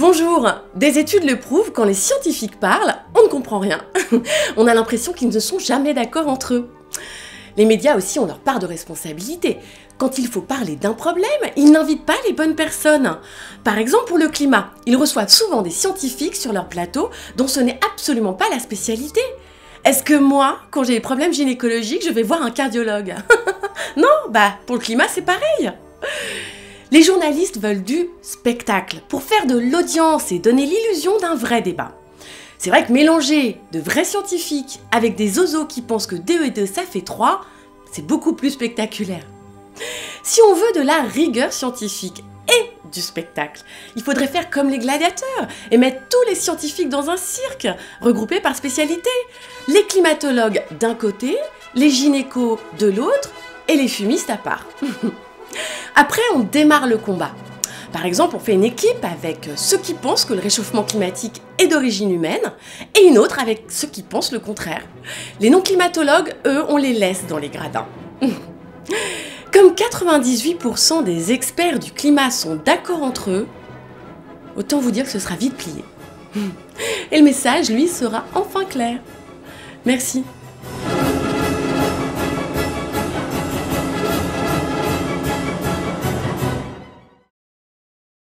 Bonjour! Des études le prouvent, quand les scientifiques parlent, on ne comprend rien. On a l'impression qu'ils ne sont jamais d'accord entre eux. Les médias aussi ont leur part de responsabilité. Quand il faut parler d'un problème, ils n'invitent pas les bonnes personnes. Par exemple pour le climat, ils reçoivent souvent des scientifiques sur leur plateau dont ce n'est absolument pas la spécialité. Est-ce que moi, quand j'ai des problèmes gynécologiques, je vais voir un cardiologue? Non, pour le climat c'est pareil. Les journalistes veulent du spectacle pour faire de l'audience et donner l'illusion d'un vrai débat. C'est vrai que mélanger de vrais scientifiques avec des zozos qui pensent que 2 et 2 ça fait 3, c'est beaucoup plus spectaculaire. Si on veut de la rigueur scientifique et du spectacle, il faudrait faire comme les gladiateurs et mettre tous les scientifiques dans un cirque, regroupés par spécialité. Les climatologues d'un côté, les gynécos de l'autre et les fumistes à part. Après, on démarre le combat. Par exemple, on fait une équipe avec ceux qui pensent que le réchauffement climatique est d'origine humaine et une autre avec ceux qui pensent le contraire. Les non-climatologues, eux, on les laisse dans les gradins. Comme 98% des experts du climat sont d'accord entre eux, autant vous dire que ce sera vite plié. Et le message, lui, sera enfin clair. Merci.